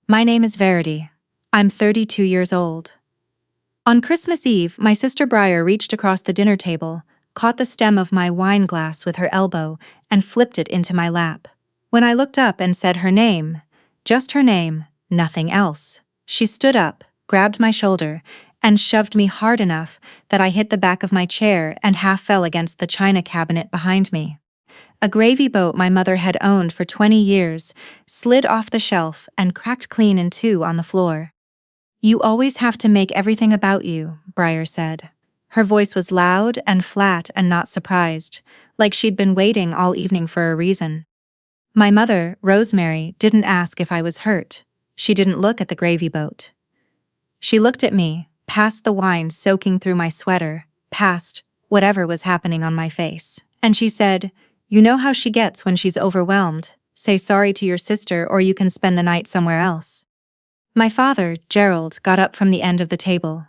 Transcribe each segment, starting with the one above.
My name is Verity. I'm 32 years old. On Christmas Eve, my sister Briar reached across the dinner table, caught the stem of my wine glass with her elbow, and flipped it into my lap. When I looked up and said her name, just her name, nothing else, she stood up, grabbed my shoulder, and shoved me hard enough that I hit the back of my chair and half fell against the china cabinet behind me. A gravy boat my mother had owned for 20 years slid off the shelf and cracked clean in two on the floor. "You always have to make everything about you," Briar said. Her voice was loud and flat and not surprised, like she'd been waiting all evening for a reason. My mother, Rosemary, didn't ask if I was hurt. She didn't look at the gravy boat. She looked at me, past the wine soaking through my sweater, past whatever was happening on my face, and she said, "You know how she gets when she's overwhelmed. Say sorry to your sister or you can spend the night somewhere else." My father, Gerald, got up from the end of the table.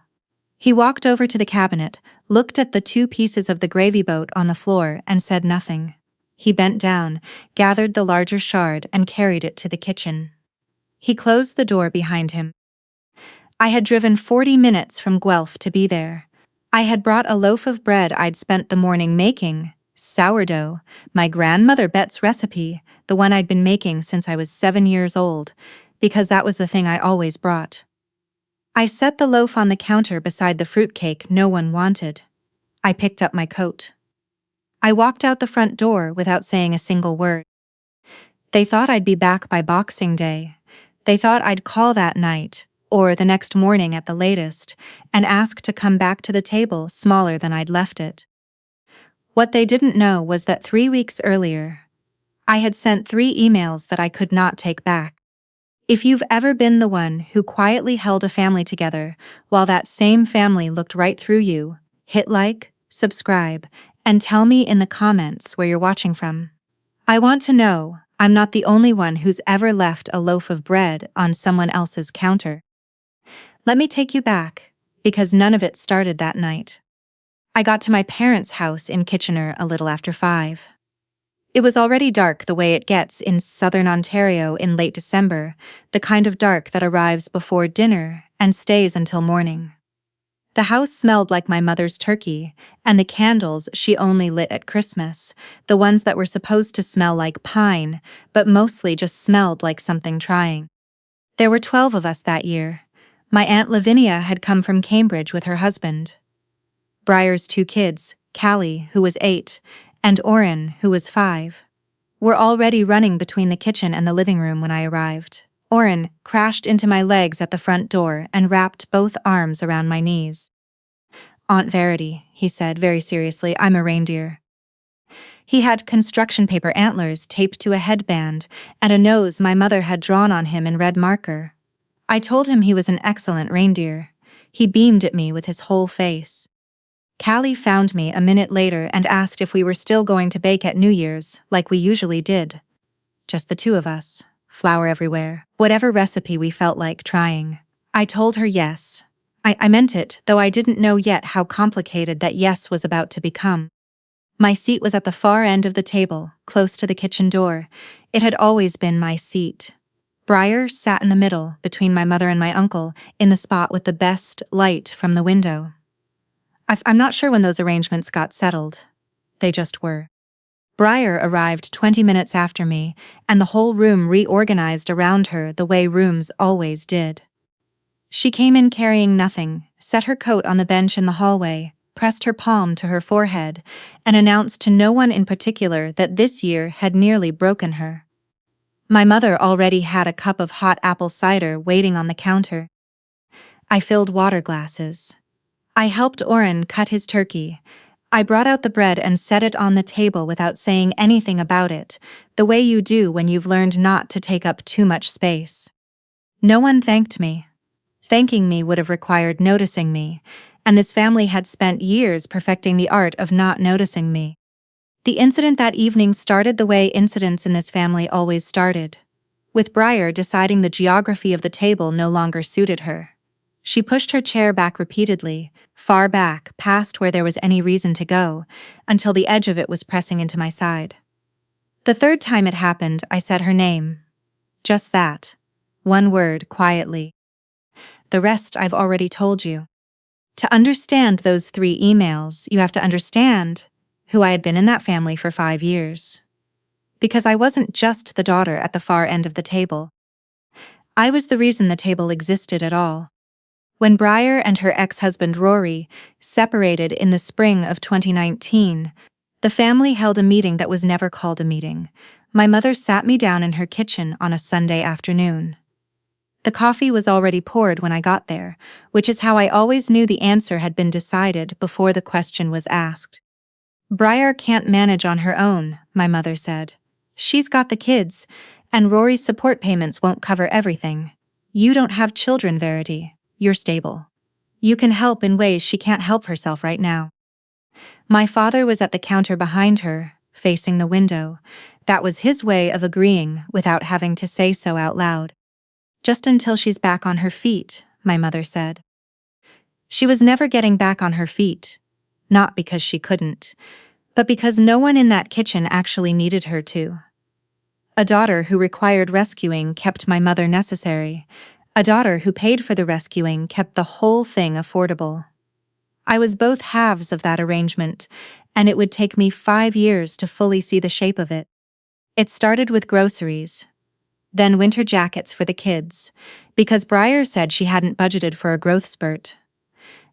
He walked over to the cabinet, looked at the two pieces of the gravy boat on the floor, and said nothing. He bent down, gathered the larger shard, and carried it to the kitchen. He closed the door behind him. I had driven 40 minutes from Guelph to be there. I had brought a loaf of bread I'd spent the morning making, sourdough, my grandmother Bet's recipe, the one I'd been making since I was 7 years old, because that was the thing I always brought. I set the loaf on the counter beside the fruitcake no one wanted. I picked up my coat. I walked out the front door without saying a single word. They thought I'd be back by Boxing Day. They thought I'd call that night, or the next morning at the latest, and ask to come back to the table smaller than I'd left it. What they didn't know was that 3 weeks earlier, I had sent 3 emails that I could not take back. If you've ever been the one who quietly held a family together while that same family looked right through you, hit like, subscribe, and tell me in the comments where you're watching from. I want to know I'm not the only one who's ever left a loaf of bread on someone else's counter. Let me take you back, because none of it started that night. I got to my parents' house in Kitchener a little after 5. It was already dark the way it gets in southern Ontario in late December, the kind of dark that arrives before dinner and stays until morning. The house smelled like my mother's turkey, and the candles she only lit at Christmas, the ones that were supposed to smell like pine, but mostly just smelled like something trying. There were 12 of us that year. My Aunt Lavinia had come from Cambridge with her husband. Briar's 2 kids, Callie, who was 8, and Oren, who was 5. Were already running between the kitchen and the living room when I arrived. Oren crashed into my legs at the front door and wrapped both arms around my knees. "Aunt Verity," he said very seriously, "I'm a reindeer." He had construction paper antlers taped to a headband and a nose my mother had drawn on him in red marker. I told him he was an excellent reindeer. He beamed at me with his whole face. Callie found me a minute later and asked if we were still going to bake at New Year's, like we usually did. Just the 2 of us, flour everywhere, whatever recipe we felt like trying. I told her yes. I meant it, though I didn't know yet how complicated that yes was about to become. My seat was at the far end of the table, close to the kitchen door. It had always been my seat. Briar sat in the middle, between my mother and my uncle, in the spot with the best light from the window. I'm not sure when those arrangements got settled. They just were. Briar arrived 20 minutes after me, and the whole room reorganized around her the way rooms always did. She came in carrying nothing, set her coat on the bench in the hallway, pressed her palm to her forehead, and announced to no one in particular that this year had nearly broken her. My mother already had a cup of hot apple cider waiting on the counter. I filled water glasses. I helped Oren cut his turkey. I brought out the bread and set it on the table without saying anything about it, the way you do when you've learned not to take up too much space. No one thanked me. Thanking me would have required noticing me, and this family had spent years perfecting the art of not noticing me. The incident that evening started the way incidents in this family always started, with Briar deciding the geography of the table no longer suited her. She pushed her chair back repeatedly, far back, past where there was any reason to go, until the edge of it was pressing into my side. The 3rd time it happened, I said her name. Just that. One word, quietly. The rest I've already told you. To understand those 3 emails, you have to understand who I had been in that family for 5 years. Because I wasn't just the daughter at the far end of the table. I was the reason the table existed at all. When Briar and her ex-husband Rory separated in the spring of 2019, the family held a meeting that was never called a meeting. My mother sat me down in her kitchen on a Sunday afternoon. The coffee was already poured when I got there, which is how I always knew the answer had been decided before the question was asked. Briar can't manage on her own, my mother said. She's got the kids, and Rory's support payments won't cover everything. You don't have children, Verity. You're stable. You can help in ways she can't help herself right now. My father was at the counter behind her, facing the window. That was his way of agreeing without having to say so out loud. Just until she's back on her feet, my mother said. She was never getting back on her feet. Not because she couldn't, but because no one in that kitchen actually needed her to. A daughter who required rescuing kept my mother necessary. A daughter who paid for the rescuing kept the whole thing affordable. I was both halves of that arrangement, and it would take me 5 years to fully see the shape of it. It started with groceries, then winter jackets for the kids, because Briar said she hadn't budgeted for a growth spurt.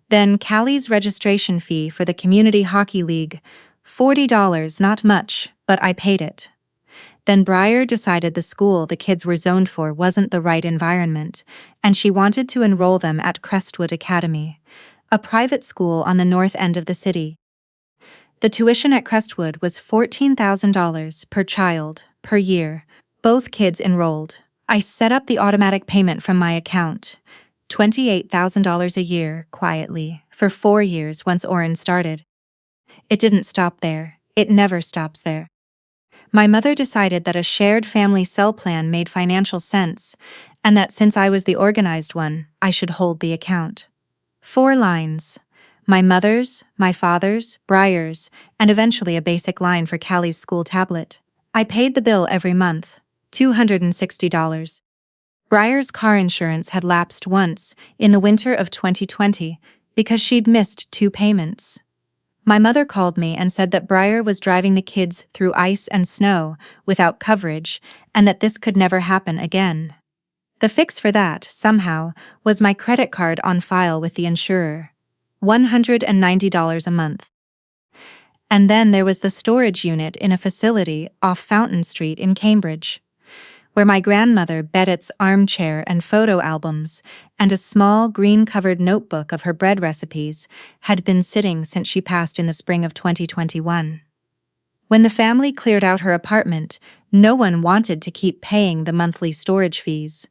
Then Callie's registration fee for the Community Hockey League, $40, not much, but I paid it. Then Briar decided the school the kids were zoned for wasn't the right environment, and she wanted to enroll them at Crestwood Academy, a private school on the north end of the city. The tuition at Crestwood was $14,000 per child, per year, both kids enrolled. I set up the automatic payment from my account, $28,000 a year, quietly, for 4 years once Oren started. It didn't stop there. It never stops there. My mother decided that a shared family cell plan made financial sense, and that since I was the organized one, I should hold the account. 4 lines. My mother's, my father's, Briar's, and eventually a basic line for Callie's school tablet. I paid the bill every month, $260. Briar's car insurance had lapsed once, in the winter of 2020, because she'd missed 2 payments. My mother called me and said that Briar was driving the kids through ice and snow without coverage, and that this could never happen again. The fix for that, somehow, was my credit card on file with the insurer. $190 a month. And then there was the storage unit in a facility off Fountain Street in Cambridge, where my grandmother Bedett's armchair and photo albums and a small green-covered notebook of her bread recipes had been sitting since she passed in the spring of 2021. When the family cleared out her apartment, no one wanted to keep paying the monthly storage fees.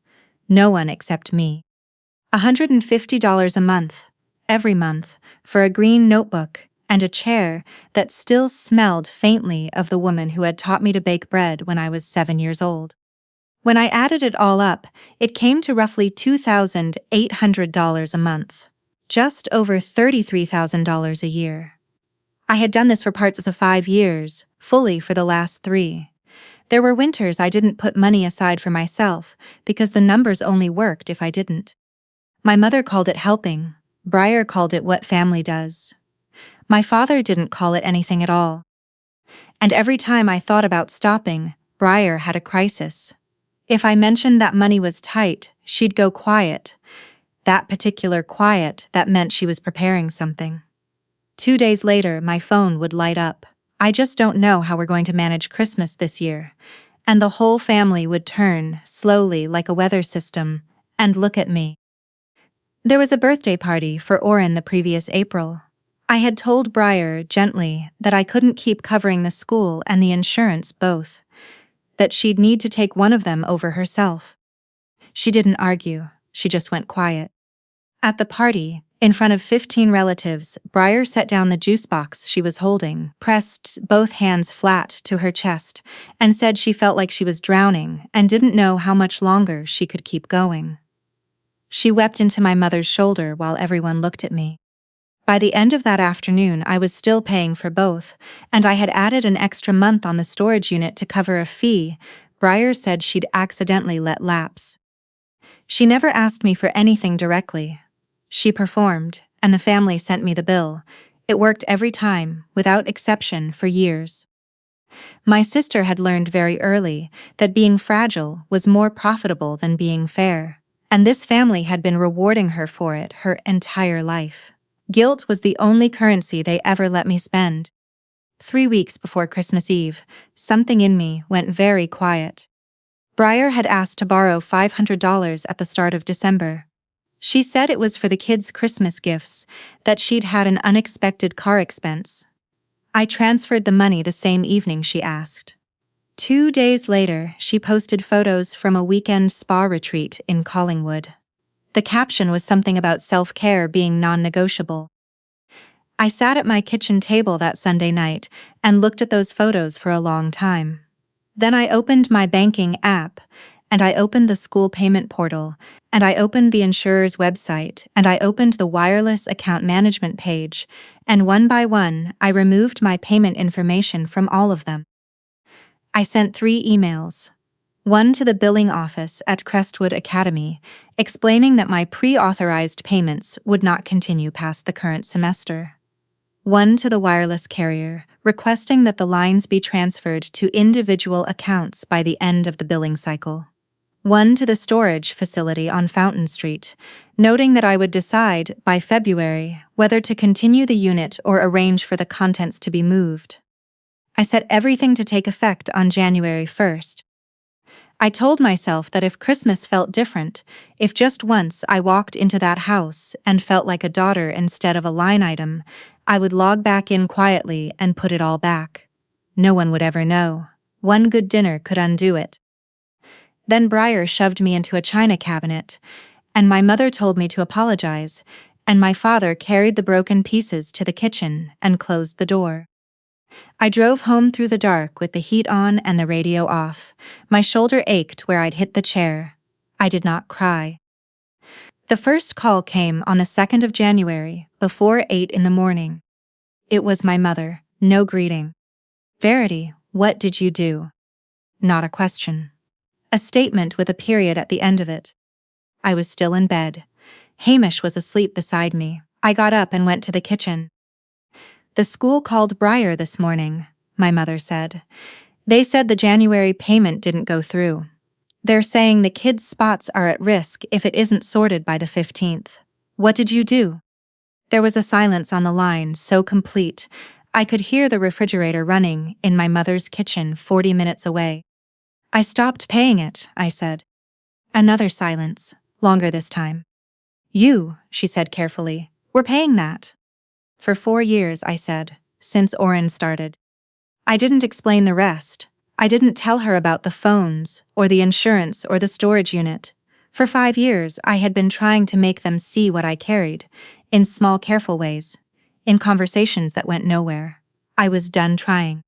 No one except me. $150 a month, every month, for a green notebook and a chair that still smelled faintly of the woman who had taught me to bake bread when I was 7 years old. When I added it all up, it came to roughly $2,800 a month. Just over $33,000 a year. I had done this for parts of 5 years, fully for the last 3. There were winters I didn't put money aside for myself, because the numbers only worked if I didn't. My mother called it helping. Briar called it what family does. My father didn't call it anything at all. And every time I thought about stopping, Briar had a crisis. If I mentioned that money was tight, she'd go quiet. That particular quiet that meant she was preparing something. 2 days later, my phone would light up. I just don't know how we're going to manage Christmas this year. And the whole family would turn, slowly like a weather system, and look at me. There was a birthday party for Oren the previous April. I had told Briar, gently, that I couldn't keep covering the school and the insurance both. That she'd need to take one of them over herself. She didn't argue, she just went quiet. At the party, in front of 15 relatives, Briar set down the juice box she was holding, pressed both hands flat to her chest, and said she felt like she was drowning and didn't know how much longer she could keep going. She wept into my mother's shoulder while everyone looked at me. By the end of that afternoon, I was still paying for both, and I had added an extra month on the storage unit to cover a fee Briar said she'd accidentally let lapse. She never asked me for anything directly. She performed, and the family sent me the bill. It worked every time, without exception, for years. My sister had learned very early that being fragile was more profitable than being fair, and this family had been rewarding her for it her entire life. Guilt was the only currency they ever let me spend. 3 weeks before Christmas Eve, something in me went very quiet. Briar had asked to borrow $500 at the start of December. She said it was for the kids' Christmas gifts, that she'd had an unexpected car expense. I transferred the money the same evening she asked. 2 days later, she posted photos from a weekend spa retreat in Collingwood. The caption was something about self-care being non-negotiable. I sat at my kitchen table that Sunday night and looked at those photos for a long time. Then I opened my banking app, and I opened the school payment portal, and I opened the insurer's website, and I opened the wireless account management page, and one by one, I removed my payment information from all of them. I sent 3 emails. One to the billing office at Crestwood Academy, explaining that my pre-authorized payments would not continue past the current semester. One to the wireless carrier, requesting that the lines be transferred to individual accounts by the end of the billing cycle. One to the storage facility on Fountain Street, noting that I would decide, by February, whether to continue the unit or arrange for the contents to be moved. I set everything to take effect on January 1st. I told myself that if Christmas felt different, if just once I walked into that house and felt like a daughter instead of a line item, I would log back in quietly and put it all back. No one would ever know. One good dinner could undo it. Then Briar shoved me into a china cabinet, and my mother told me to apologize, and my father carried the broken pieces to the kitchen and closed the door. I drove home through the dark with the heat on and the radio off. My shoulder ached where I'd hit the chair. I did not cry. The first call came on the 2nd of January, before 8 in the morning. It was my mother, no greeting. Verity, what did you do? Not a question. A statement with a period at the end of it. I was still in bed. Hamish was asleep beside me. I got up and went to the kitchen. The school called Briar this morning, my mother said. They said the January payment didn't go through. They're saying the kids' spots are at risk if it isn't sorted by the 15th. What did you do? There was a silence on the line so complete, I could hear the refrigerator running in my mother's kitchen 40 minutes away. I stopped paying it, I said. Another silence, longer this time. You, she said carefully, were paying that. For 4 years, I said, since Oren started. I didn't explain the rest. I didn't tell her about the phones, or the insurance, or the storage unit. For 5 years, I had been trying to make them see what I carried, in small, careful ways, in conversations that went nowhere. I was done trying.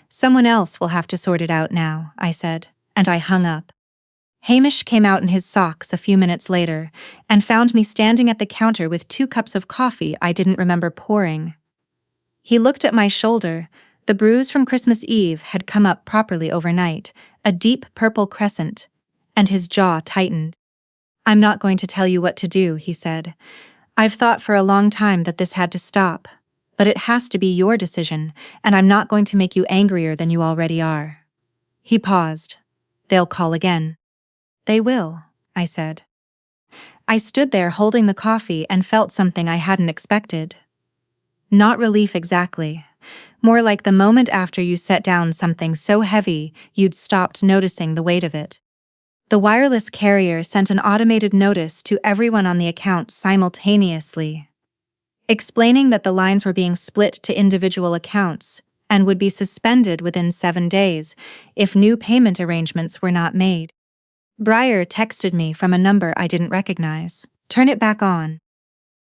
Someone else will have to sort it out now, I said, and I hung up. Hamish came out in his socks a few minutes later and found me standing at the counter with 2 cups of coffee I didn't remember pouring. He looked at my shoulder. The bruise from Christmas Eve had come up properly overnight, a deep purple crescent, and his jaw tightened. I'm not going to tell you what to do, he said. I've thought for a long time that this had to stop, but it has to be your decision, and I'm not going to make you angrier than you already are. He paused. They'll call again. They will, I said. I stood there holding the coffee and felt something I hadn't expected. Not relief exactly. More like the moment after you set down something so heavy you'd stopped noticing the weight of it. The wireless carrier sent an automated notice to everyone on the account simultaneously, explaining that the lines were being split to individual accounts and would be suspended within 7 days if new payment arrangements were not made. Briar texted me from a number I didn't recognize. Turn it back on.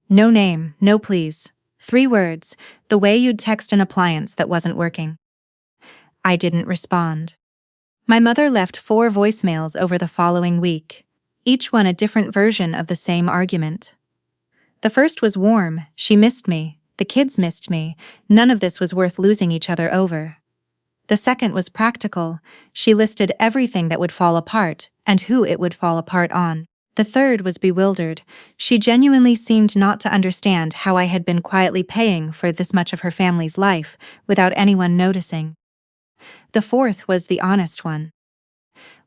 No name, no please. 3 words, the way you'd text an appliance that wasn't working. I didn't respond. My mother left 4 voicemails over the following week, each one a different version of the same argument. The first was warm, she missed me, the kids missed me, none of this was worth losing each other over. The second was practical, she listed everything that would fall apart and who it would fall apart on. The third was bewildered. She genuinely seemed not to understand how I had been quietly paying for this much of her family's life without anyone noticing. The fourth was the honest one.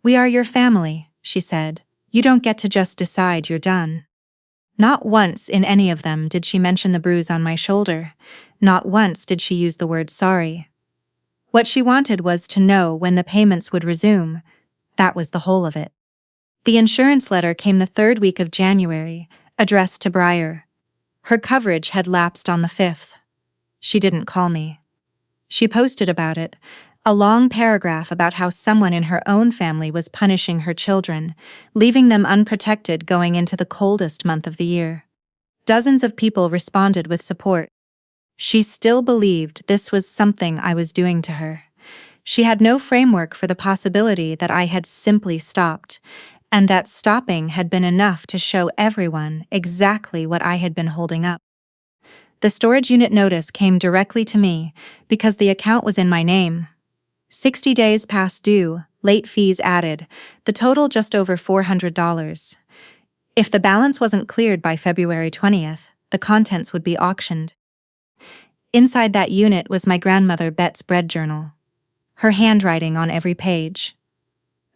"We are your family," she said. "You don't get to just decide you're done." Not once in any of them did she mention the bruise on my shoulder. Not once did she use the word sorry. What she wanted was to know when the payments would resume. That was the whole of it. The insurance letter came the third week of January, addressed to Briar. Her coverage had lapsed on the 5th. She didn't call me. She posted about it, a long paragraph about how someone in her own family was punishing her children, leaving them unprotected going into the coldest month of the year. Dozens of people responded with support. She still believed this was something I was doing to her. She had no framework for the possibility that I had simply stopped, and that stopping had been enough to show everyone exactly what I had been holding up. The storage unit notice came directly to me because the account was in my name. 60 days past due, late fees added, the total just over $400. If the balance wasn't cleared by February 20th, the contents would be auctioned. Inside that unit was my grandmother Bet's bread journal. Her handwriting on every page.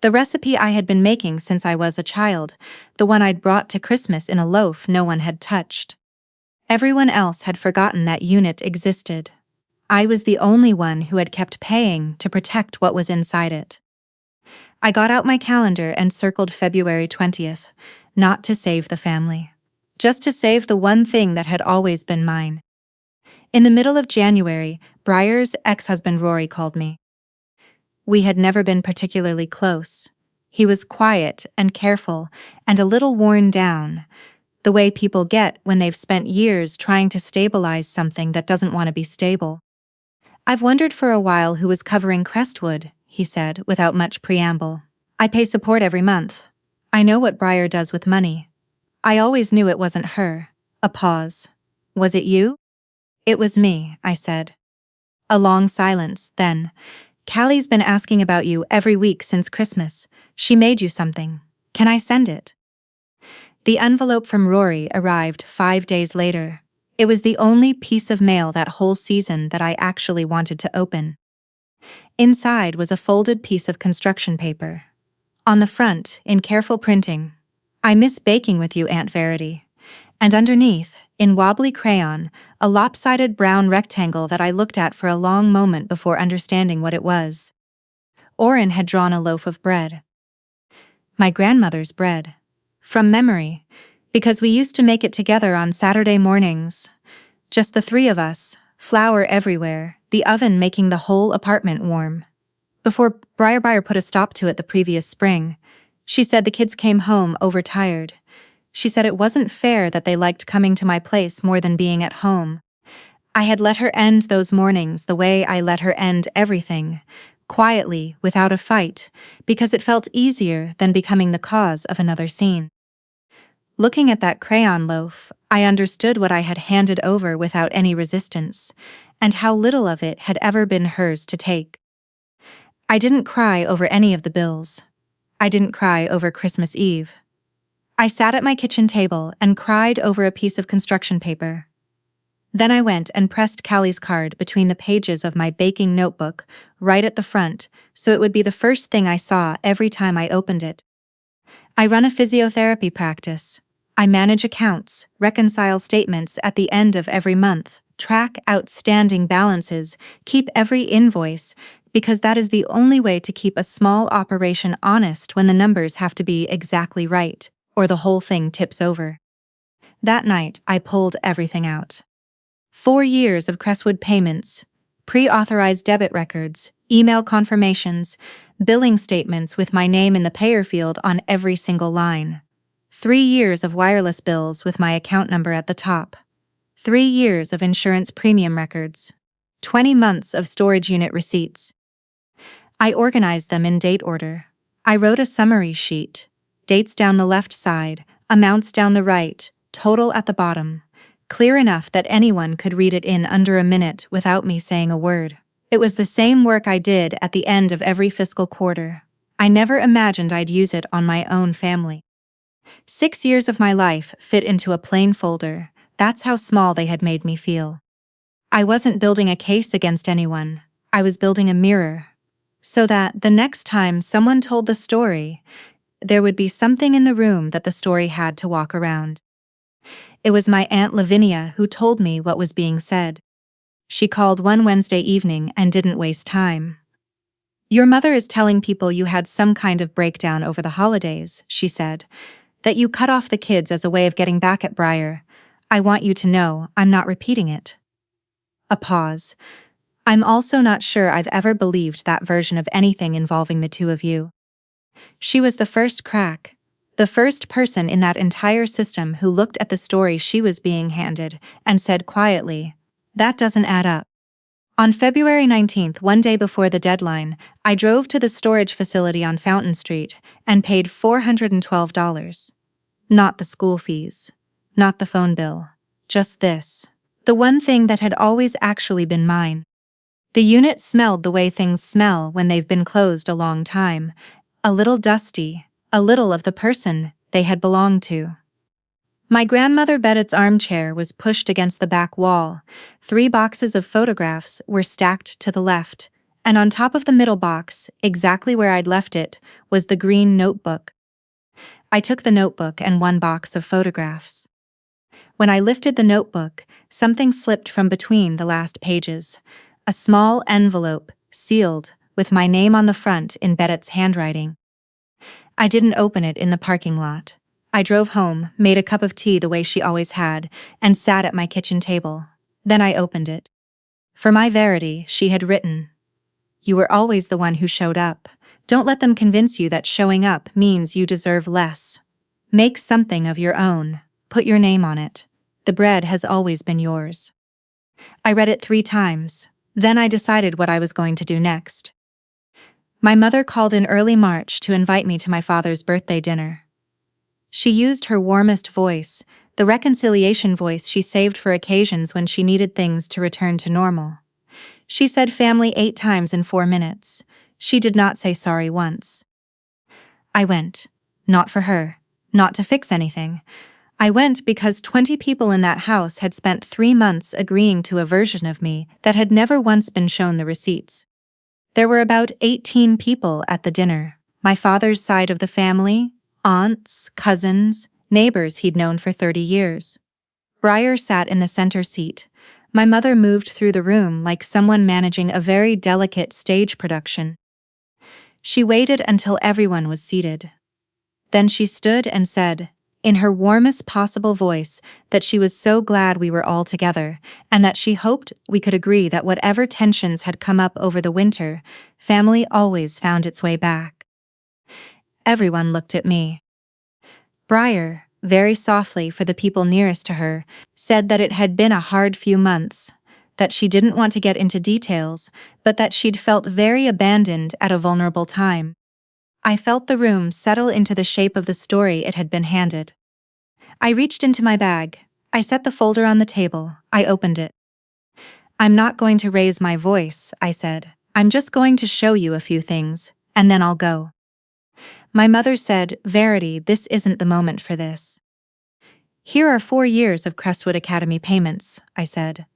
The recipe I had been making since I was a child, the one I'd brought to Christmas in a loaf no one had touched. Everyone else had forgotten that unit existed. I was the only one who had kept paying to protect what was inside it. I got out my calendar and circled February 20th, not to save the family. Just to save the one thing that had always been mine. In the middle of January, Briar's ex-husband Rory called me. We had never been particularly close. He was quiet and careful and a little worn down, the way people get when they've spent years trying to stabilize something that doesn't want to be stable. "I've wondered for a while who was covering Crestwood," he said without much preamble. "I pay support every month. I know what Briar does with money. I always knew it wasn't her." A pause. "Was it you?" "It was me," I said. A long silence, then. "Callie's been asking about you every week since Christmas. She made you something. Can I send it?" The envelope from Rory arrived 5 days later. It was the only piece of mail that whole season that I actually wanted to open. Inside was a folded piece of construction paper. On the front, in careful printing, "I miss baking with you, Aunt Verity." And underneath, in wobbly crayon, a lopsided brown rectangle that I looked at for a long moment before understanding what it was. Orrin had drawn a loaf of bread. My grandmother's bread. From memory, because we used to make it together on Saturday mornings. Just the three of us, flour everywhere, the oven making the whole apartment warm. Before Briar put a stop to it the previous spring, she said the kids came home overtired. She said it wasn't fair that they liked coming to my place more than being at home. I had let her end those mornings the way I let her end everything, quietly, without a fight, because it felt easier than becoming the cause of another scene. Looking at that crayon loaf, I understood what I had handed over without any resistance, and how little of it had ever been hers to take. I didn't cry over any of the bills. I didn't cry over Christmas Eve. I sat at my kitchen table and cried over a piece of construction paper. Then I went and pressed Callie's card between the pages of my baking notebook, right at the front, so it would be the first thing I saw every time I opened it. I run a physiotherapy practice. I manage accounts, reconcile statements at the end of every month, track outstanding balances, keep every invoice, because that is the only way to keep a small operation honest when the numbers have to be exactly right, or the whole thing tips over. That night, I pulled everything out. 4 years of Crestwood payments, pre-authorized debit records, email confirmations, billing statements with my name in the payer field on every single line. 3 years of wireless bills with my account number at the top. 3 years of insurance premium records. 20 months of storage unit receipts. I organized them in date order. I wrote a summary sheet. Dates down the left side, amounts down the right, total at the bottom. Clear enough that anyone could read it in under a minute without me saying a word. It was the same work I did at the end of every fiscal quarter. I never imagined I'd use it on my own family. 6 years of my life fit into a plain folder. That's how small they had made me feel. I wasn't building a case against anyone. I was building a mirror. So that the next time someone told the story, there would be something in the room that the story had to walk around. It was my Aunt Lavinia who told me what was being said. She called one Wednesday evening and didn't waste time. "Your mother is telling people you had some kind of breakdown over the holidays," she said, "that you cut off the kids as a way of getting back at Briar. I want you to know I'm not repeating it." A pause. "I'm also not sure I've ever believed that version of anything involving the two of you." She was the first crack, the first person in that entire system who looked at the story she was being handed and said quietly, "That doesn't add up." On February 19th, one day before the deadline, I drove to the storage facility on Fountain Street and paid $412. Not the school fees, not the phone bill, just this. The one thing that had always actually been mine. The unit smelled the way things smell when they've been closed a long time, a little dusty, a little of the person they had belonged to. My grandmother Bennett's armchair was pushed against the back wall. 3 boxes of photographs were stacked to the left, and on top of the middle box, exactly where I'd left it, was the green notebook. I took the notebook and 1 box of photographs. When I lifted the notebook, something slipped from between the last pages. A small envelope, sealed, with my name on the front in Bennett's handwriting. I didn't open it in the parking lot. I drove home, made a cup of tea the way she always had, and sat at my kitchen table. Then I opened it. For my Verity, she had written, "You were always the one who showed up. Don't let them convince you that showing up means you deserve less. Make something of your own. Put your name on it. The bread has always been yours." I read it 3 times. Then I decided what I was going to do next. My mother called in early March to invite me to my father's birthday dinner. She used her warmest voice, the reconciliation voice she saved for occasions when she needed things to return to normal. She said family 8 times in 4 minutes. She did not say sorry once. I went. Not for her. Not to fix anything. I went because 20 people in that house had spent 3 months agreeing to a version of me that had never once been shown the receipts. There were about 18 people at the dinner, my father's side of the family, aunts, cousins, neighbors he'd known for 30 years. Briar sat in the center seat. My mother moved through the room like someone managing a very delicate stage production. She waited until everyone was seated. Then she stood and said, in her warmest possible voice, that she was so glad we were all together, and that she hoped we could agree that whatever tensions had come up over the winter, family always found its way back. Everyone looked at me. Briar, very softly for the people nearest to her, said that it had been a hard few months, that she didn't want to get into details, but that she'd felt very abandoned at a vulnerable time. I felt the room settle into the shape of the story it had been handed. I reached into my bag. I set the folder on the table. I opened it. "I'm not going to raise my voice," I said. "I'm just going to show you a few things, and then I'll go." My mother said, "Verity, this isn't the moment for this." "Here are 4 years of Crestwood Academy payments," I said.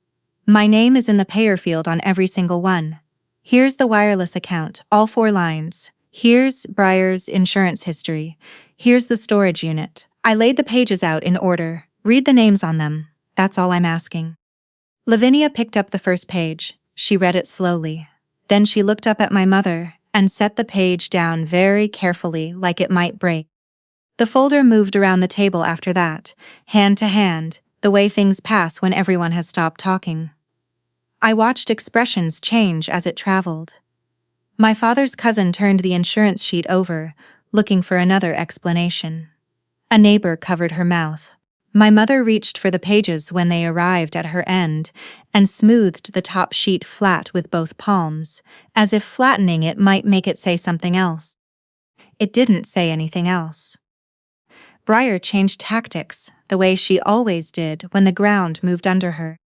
"My name is in the payer field on every single one. Here's the wireless account, all 4 lines. Here's Briar's insurance history. Here's the storage unit." I laid the pages out in order. "Read the names on them. That's all I'm asking." Lavinia picked up the first page. She read it slowly. Then she looked up at my mother and set the page down very carefully, like it might break. The folder moved around the table after that, hand to hand, the way things pass when everyone has stopped talking. I watched expressions change as it traveled. My father's cousin turned the insurance sheet over, looking for another explanation. A neighbor covered her mouth. My mother reached for the pages when they arrived at her end and smoothed the top sheet flat with both palms, as if flattening it might make it say something else. It didn't say anything else. Briar changed tactics, the way she always did when the ground moved under her.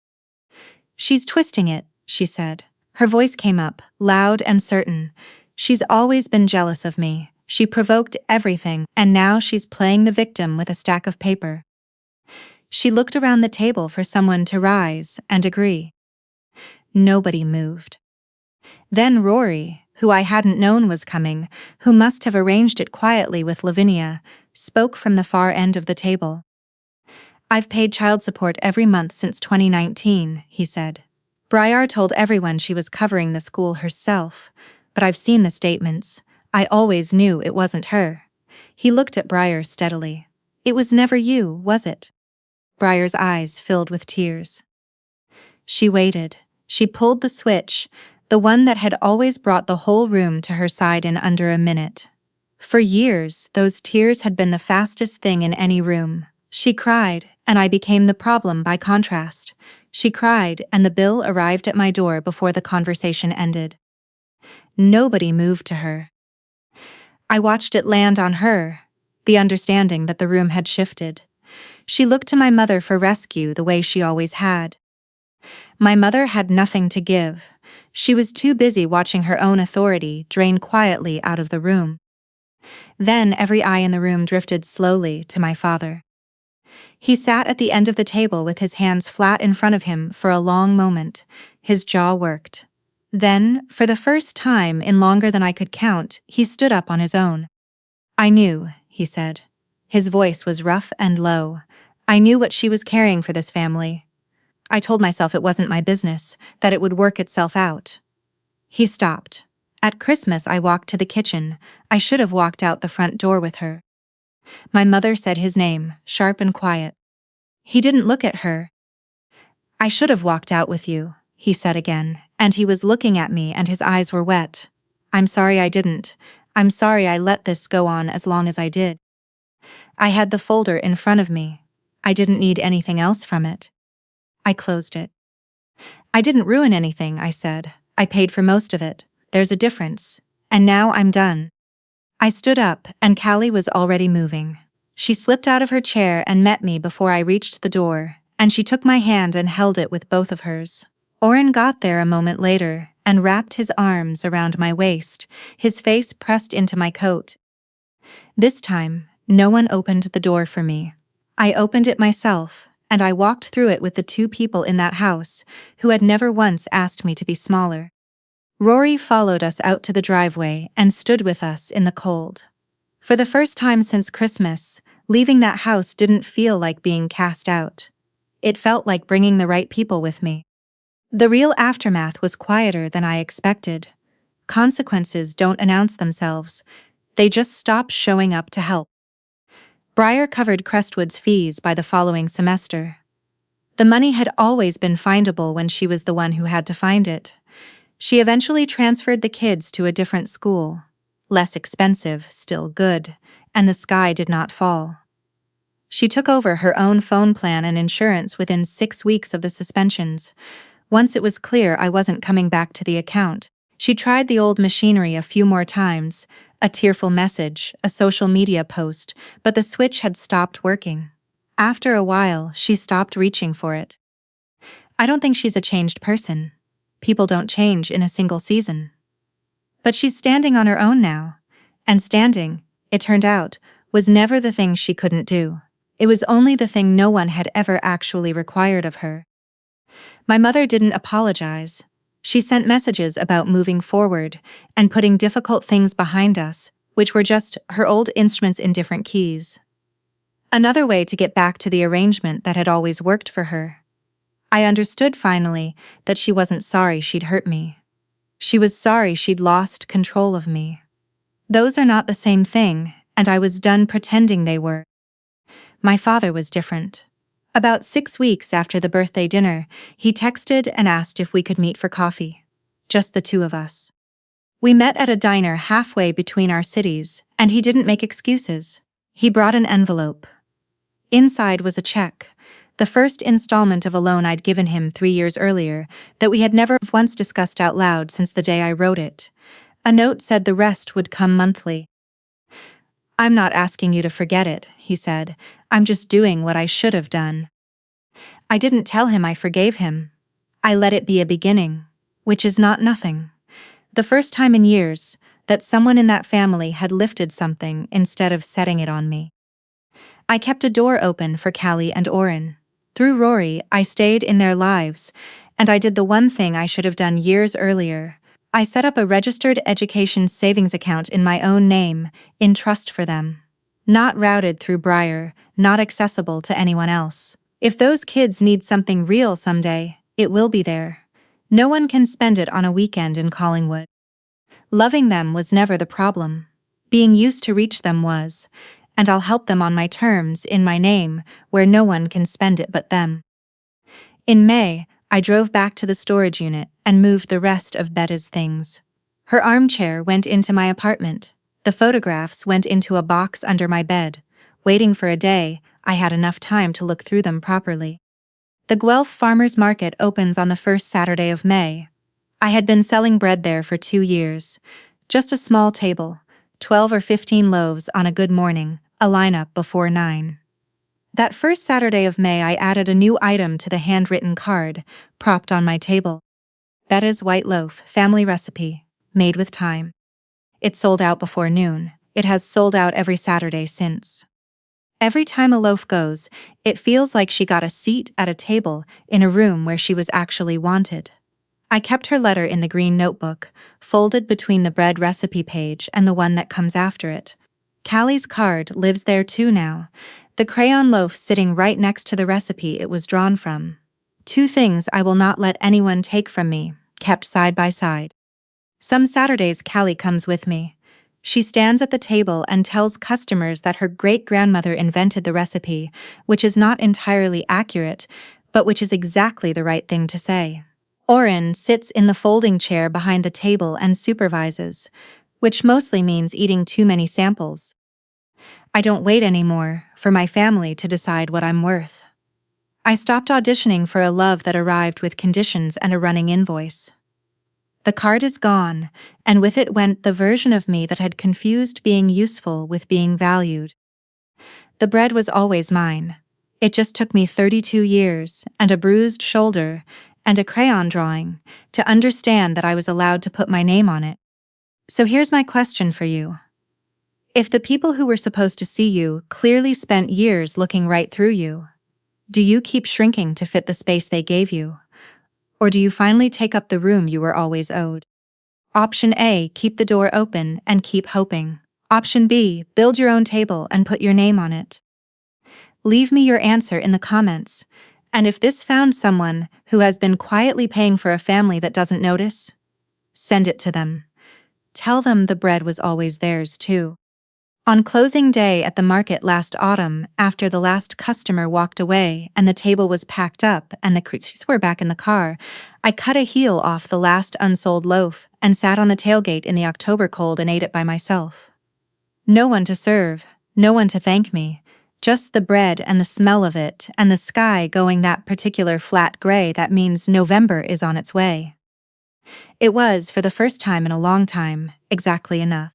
"She's twisting it," she said. Her voice came up, loud and certain. "She's always been jealous of me. She provoked everything, and now she's playing the victim with a stack of paper. She looked around the table for someone to rise and agree. Nobody moved. Then Rory, who I hadn't known was coming, who must have arranged it quietly with Lavinia, spoke from the far end of the table. "I've paid child support every month since 2019, he said. Briar told everyone she was covering the school herself, but I've seen the statements. I always knew it wasn't her." He looked at Briar steadily. "It was never you, was it?" Briar's eyes filled with tears. She waited. She pulled the switch, the one that had always brought the whole room to her side in under a minute. For years, those tears had been the fastest thing in any room. She cried, and I became the problem by contrast. She cried, and the bill arrived at my door before the conversation ended. Nobody moved to her. I watched it land on her, the understanding that the room had shifted. She looked to my mother for rescue the way she always had. My mother had nothing to give. She was too busy watching her own authority drain quietly out of the room. Then every eye in the room drifted slowly to my father. He sat at the end of the table with his hands flat in front of him for a long moment. His jaw worked. Then, for the first time in longer than I could count, he stood up on his own. "I knew," he said. His voice was rough and low. "I knew what she was carrying for this family. I told myself it wasn't my business, that it would work itself out." He stopped. At Christmas, I walked to the kitchen. I should have walked out the front door with her. My mother said his name, sharp and quiet. He didn't look at her. "I should have walked out with you," he said again, and he was looking at me and his eyes were wet. "I'm sorry I didn't. I'm sorry I let this go on as long as I did." I had the folder in front of me. I didn't need anything else from it. I closed it. "I didn't ruin anything," I said. "I paid for most of it. There's a difference. And now I'm done." I stood up, and Callie was already moving. She slipped out of her chair and met me before I reached the door, and she took my hand and held it with both of hers. Oren got there a moment later and wrapped his arms around my waist, his face pressed into my coat. This time, no one opened the door for me. I opened it myself, and I walked through it with the two people in that house who had never once asked me to be smaller. Rory followed us out to the driveway and stood with us in the cold. For the first time since Christmas, leaving that house didn't feel like being cast out. It felt like bringing the right people with me. The real aftermath was quieter than I expected. Consequences don't announce themselves. They just stop showing up to help. Briar covered Crestwood's fees by the following semester. The money had always been findable when she was the one who had to find it. She eventually transferred the kids to a different school. Less expensive, still good, and the sky did not fall. She took over her own phone plan and insurance within 6 weeks of the suspensions. Once it was clear I wasn't coming back to the account, she tried the old machinery a few more times, a tearful message, a social media post, but the switch had stopped working. After a while, she stopped reaching for it. I don't think she's a changed person. People don't change in a single season. But she's standing on her own now. And standing, it turned out, was never the thing she couldn't do. It was only the thing no one had ever actually required of her. My mother didn't apologize. She sent messages about moving forward and putting difficult things behind us, which were just her old instruments in different keys. Another way to get back to the arrangement that had always worked for her. I understood finally that she wasn't sorry she'd hurt me. She was sorry she'd lost control of me. Those are not the same thing, and I was done pretending they were. My father was different. About 6 weeks after the birthday dinner, he texted and asked if we could meet for coffee. Just the two of us. We met at a diner halfway between our cities, and he didn't make excuses. He brought an envelope. Inside was a check, the first installment of a loan I'd given him 3 years earlier, that we had never once discussed out loud since the day I wrote it. A note said the rest would come monthly. "I'm not asking you to forget it," he said. "I'm just doing what I should have done." I didn't tell him I forgave him. I let it be a beginning, which is not nothing. The first time in years, that someone in that family had lifted something instead of setting it on me. I kept a door open for Callie and Oren. Through Rory, I stayed in their lives, and I did the one thing I should have done years earlier. I set up a registered education savings account in my own name, in trust for them. Not routed through Briar, not accessible to anyone else. If those kids need something real someday, it will be there. No one can spend it on a weekend in Collingwood. Loving them was never the problem. Being used to reach them was, and I'll help them on my terms in my name, where no one can spend it but them. In May, I drove back to the storage unit and moved the rest of Betta's things. Her armchair went into my apartment. The photographs went into a box under my bed. Waiting for a day, I had enough time to look through them properly. The Guelph Farmers Market opens on the first Saturday of May. I had been selling bread there for 2 years. Just a small table, 12 or 15 loaves on a good morning, a lineup before 9. That first Saturday of May, I added a new item to the handwritten card, propped on my table. Betta's white loaf, family recipe, made with time. It sold out before noon. It has sold out every Saturday since. Every time a loaf goes, it feels like she got a seat at a table in a room where she was actually wanted. I kept her letter in the green notebook, folded between the bread recipe page and the one that comes after it. Callie's card lives there too now, the crayon loaf sitting right next to the recipe it was drawn from. 2 things I will not let anyone take from me, kept side by side. Some Saturdays Callie comes with me. She stands at the table and tells customers that her great-grandmother invented the recipe, which is not entirely accurate, but which is exactly the right thing to say. Oren sits in the folding chair behind the table and supervises, which mostly means eating too many samples. I don't wait anymore for my family to decide what I'm worth. I stopped auditioning for a love that arrived with conditions and a running invoice. The card is gone, and with it went the version of me that had confused being useful with being valued. The bread was always mine. It just took me 32 years, and a bruised shoulder, and a crayon drawing, to understand that I was allowed to put my name on it. So here's my question for you. If the people who were supposed to see you clearly spent years looking right through you, do you keep shrinking to fit the space they gave you? Or do you finally take up the room you were always owed? Option A, keep the door open and keep hoping. Option B, build your own table and put your name on it. Leave me your answer in the comments. And if this found someone who has been quietly paying for a family that doesn't notice, send it to them. Tell them the bread was always theirs too. On closing day at the market last autumn, after the last customer walked away and the table was packed up and the creatures were back in the car, I cut a heel off the last unsold loaf and sat on the tailgate in the October cold and ate it by myself. No one to serve, no one to thank me, just the bread and the smell of it and the sky going that particular flat gray that means November is on its way. It was, for the first time in a long time, exactly enough.